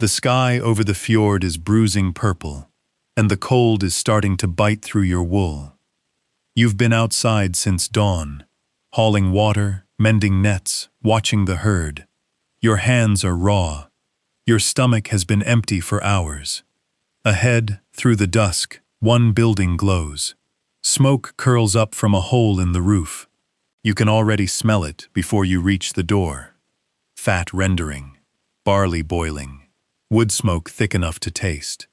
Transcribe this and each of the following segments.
The sky over the fjord is bruising purple, and the cold is starting to bite through your wool. You've been outside since dawn, hauling water, mending nets, watching the herd. Your hands are raw. Your stomach has been empty for hours. Ahead, through the dusk, one building glows. Smoke curls up from a hole in the roof. You can already smell it before you reach the door. Fat rendering, barley boiling, wood smoke thick enough to taste.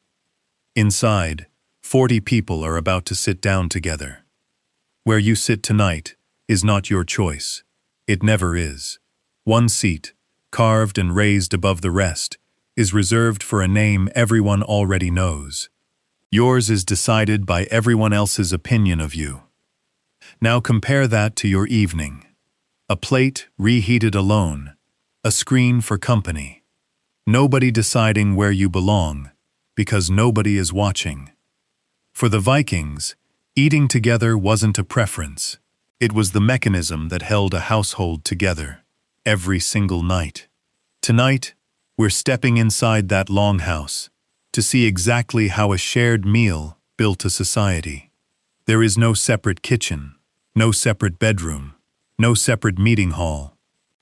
Inside, 40 people are about to sit down together. Where you sit tonight is not your choice. It never is. One seat, carved and raised above the rest, is reserved for a name everyone already knows. Yours is decided by everyone else's opinion of you. Now compare that to your evening. A plate reheated alone, a screen for company. Nobody deciding where you belong, because nobody is watching. For the Vikings, eating together wasn't a preference. It was the mechanism that held a household together, every single night. Tonight, we're stepping inside that longhouse to see exactly how a shared meal built a society. There is no separate kitchen, no separate bedroom, no separate meeting hall.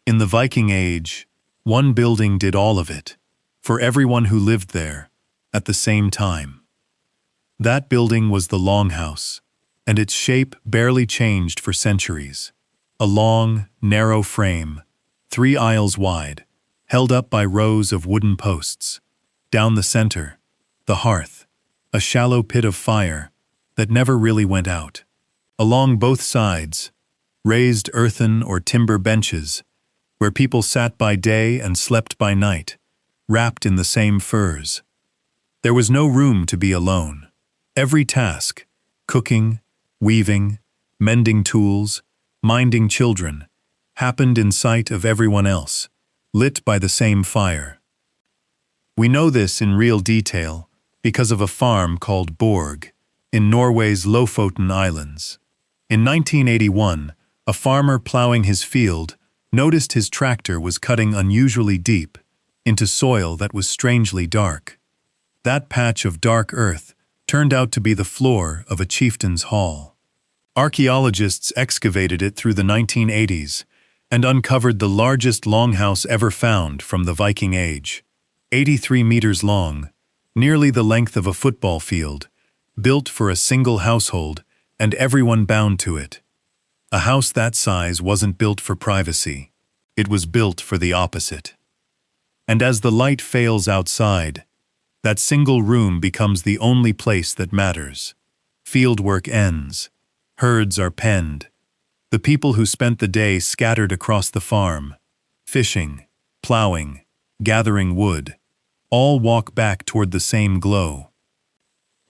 In the Viking Age, one building did all of it, for everyone who lived there, at the same time. That building was the Longhouse, and its shape barely changed for centuries. A long, narrow frame, 3 aisles wide, held up by rows of wooden posts. Down the center, the hearth, a shallow pit of fire that never really went out. Along both sides, raised earthen or timber benches, where people sat by day and slept by night, wrapped in the same furs. There was no room to be alone. Every task, cooking, weaving, mending tools, minding children, happened in sight of everyone else, lit by the same fire. We know this in real detail because of a farm called Borg in Norway's Lofoten Islands. In 1981, a farmer plowing his field noticed his tractor was cutting unusually deep into soil that was strangely dark. That patch of dark earth turned out to be the floor of a chieftain's hall. Archaeologists excavated it through the 1980s and uncovered the largest longhouse ever found from the Viking Age. 83 meters long, nearly the length of a football field, built for a single household and everyone bound to it. A house that size wasn't built for privacy. It was built for the opposite. And as the light fails outside, that single room becomes the only place that matters. Fieldwork ends. Herds are penned. The people who spent the day scattered across the farm, fishing, plowing, gathering wood, all walk back toward the same glow.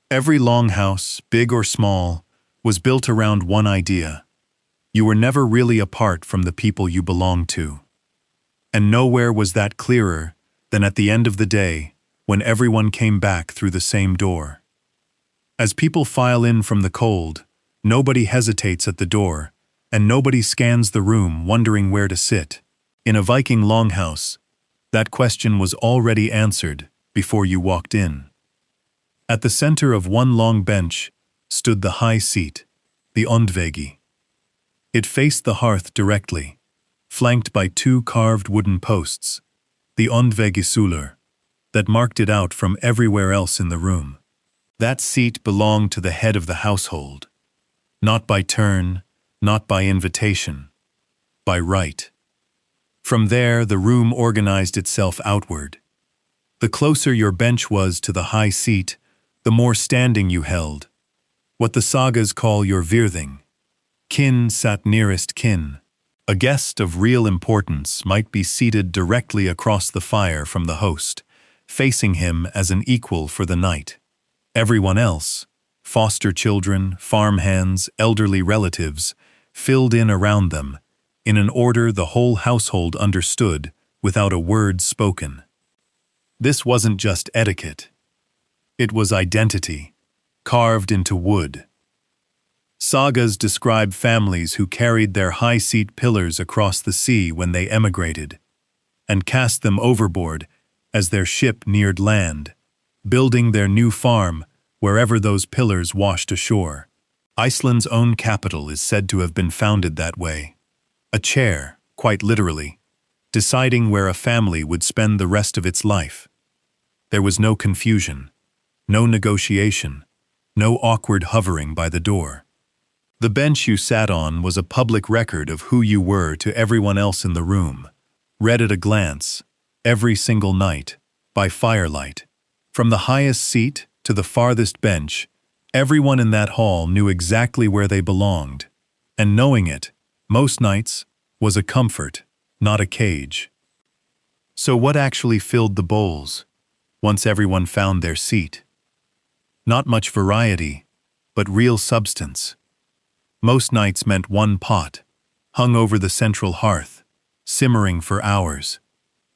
Every longhouse, big or small, was built around one idea. You were never really apart from the people you belonged to. And nowhere was that clearer than at the end of the day, when everyone came back through the same door. As people file in from the cold, nobody hesitates at the door, and nobody scans the room wondering where to sit. In a Viking longhouse, that question was already answered before you walked in. At the center of one long bench stood the high seat, the ondvegi. It faced the hearth directly, flanked by 2 carved wooden posts, the ondvegisulur, that marked it out from everywhere else in the room. That seat belonged to the head of the household, not by turn, not by invitation, by right. From there, the room organized itself outward. The closer your bench was to the high seat, the more standing you held. What the sagas call your virthing. Kin sat nearest kin. A guest of real importance might be seated directly across the fire from the host, facing him as an equal for the night. Everyone else, foster children, farmhands, elderly relatives, filled in around them, in an order the whole household understood without a word spoken. This wasn't just etiquette. It was identity, carved into wood. Sagas describe families who carried their high-seat pillars across the sea when they emigrated, and cast them overboard as their ship neared land, building their new farm wherever those pillars washed ashore. Iceland's own capital is said to have been founded that way. A chair, quite literally, deciding where a family would spend the rest of its life. There was no confusion, no negotiation, no awkward hovering by the door. The bench you sat on was a public record of who you were to everyone else in the room, read at a glance, every single night, by firelight. From the highest seat to the farthest bench, everyone in that hall knew exactly where they belonged, and knowing it, most nights, was a comfort, not a cage. So what actually filled the bowls, once everyone found their seat? Not much variety, but real substance. Most nights meant one pot, hung over the central hearth, simmering for hours.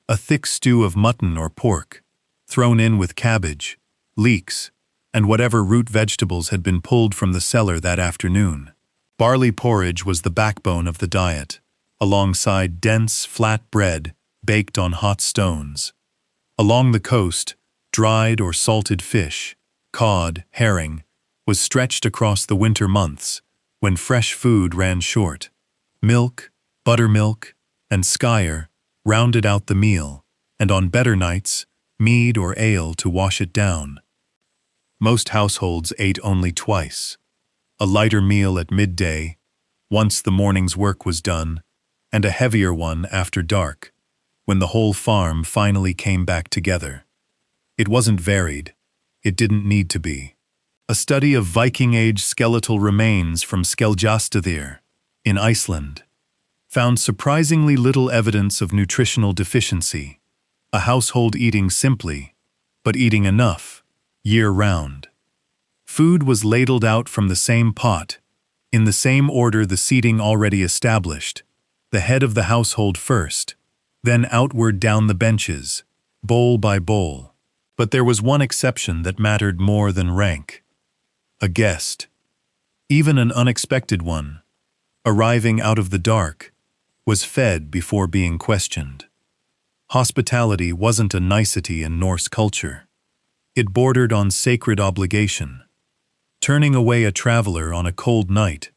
A thick stew of mutton or pork, thrown in with cabbage, leeks, and whatever root vegetables had been pulled from the cellar that afternoon. Barley porridge was the backbone of the diet, alongside dense, flat bread baked on hot stones. Along the coast, dried or salted fish, cod, herring, was stretched across the winter months, when fresh food ran short. Milk, buttermilk, and skyr rounded out the meal, and on better nights, mead or ale to wash it down. Most households ate only twice. A lighter meal at midday, once the morning's work was done, and a heavier one after dark, when the whole farm finally came back together. It wasn't varied. It didn't need to be. A study of Viking-age skeletal remains from Skjaldarstaðir, in Iceland, found surprisingly little evidence of nutritional deficiency, a household eating simply, but eating enough, year-round. Food was ladled out from the same pot, in the same order the seating already established, the head of the household first, then outward down the benches, bowl by bowl. But there was one exception that mattered more than rank. A guest, even an unexpected one, arriving out of the dark, was fed before being questioned. Hospitality wasn't a nicety in Norse culture. It bordered on sacred obligation. Turning away a traveler on a cold night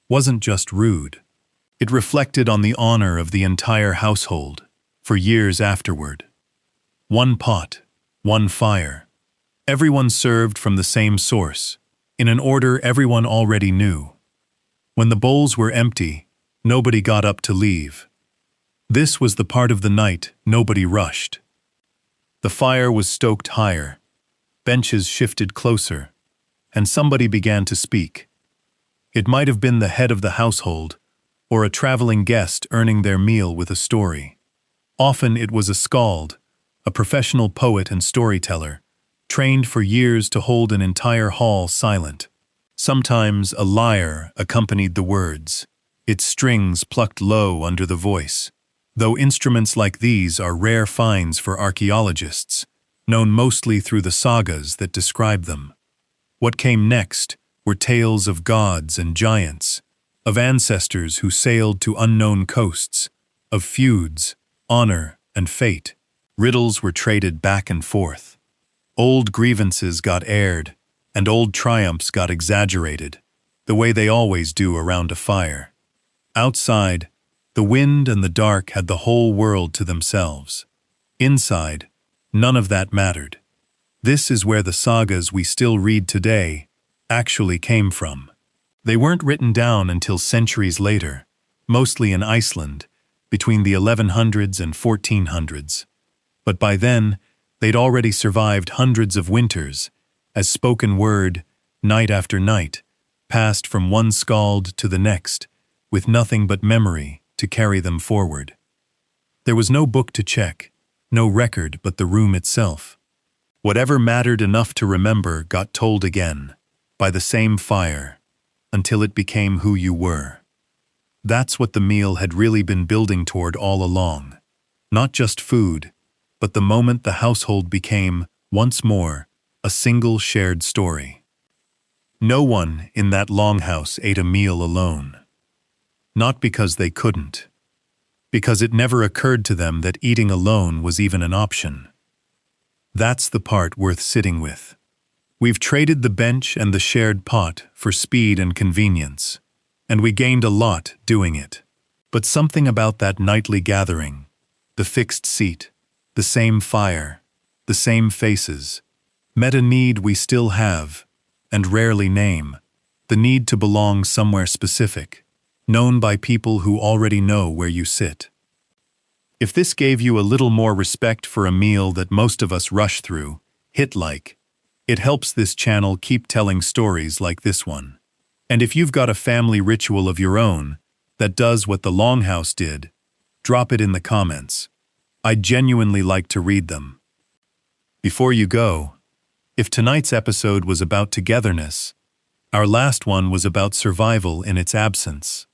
wasn't just rude. It reflected on the honor of the entire household for years afterward. One pot, one fire. Everyone served from the same source, in an order everyone already knew. When the bowls were empty, nobody got up to leave. This was the part of the night nobody rushed. The fire was stoked higher, benches shifted closer, and somebody began to speak. It might have been the head of the household, or a traveling guest earning their meal with a story. Often it was a skald, a professional poet and storyteller, trained for years to hold an entire hall silent. Sometimes a lyre accompanied the words, its strings plucked low under the voice. Though instruments like these are rare finds for archaeologists, known mostly through the sagas that describe them. What came next were tales of gods and giants, of ancestors who sailed to unknown coasts, of feuds, honor, and fate. Riddles were traded back and forth. Old grievances got aired, and old triumphs got exaggerated, the way they always do around a fire. Outside, the wind and the dark had the whole world to themselves. Inside, none of that mattered. This is where the sagas we still read today actually came from. They weren't written down until centuries later, mostly in Iceland, between the 1100s and 1400s. But by then, they'd already survived hundreds of winters, as spoken word, night after night, passed from one skald to the next, with nothing but memory to carry them forward. There was no book to check, no record but the room itself. Whatever mattered enough to remember got told again, by the same fire, until it became who you were. That's what the meal had really been building toward all along. Not just food, but the moment the household became, once more, a single shared story. No one in that longhouse ate a meal alone. Not because they couldn't. Because it never occurred to them that eating alone was even an option. That's the part worth sitting with. We've traded the bench and the shared pot for speed and convenience, and we gained a lot doing it. But something about that nightly gathering, the fixed seat, the same fire, the same faces, met a need we still have, and rarely name, the need to belong somewhere specific, known by people who already know where you sit. If this gave you a little more respect for a meal that most of us rush through, hit like. It helps this channel keep telling stories like this one. And if you've got a family ritual of your own that does what the Longhouse did, drop it in the comments. I'd genuinely like to read them. Before you go, if tonight's episode was about togetherness, our last one was about survival in its absence.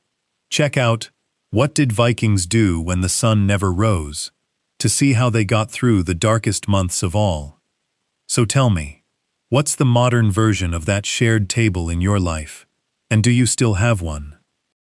Check out What Did Vikings Do When the Sun Never Rose? To see how they got through the darkest months of all. So tell me, what's the modern version of that shared table in your life? And do you still have one?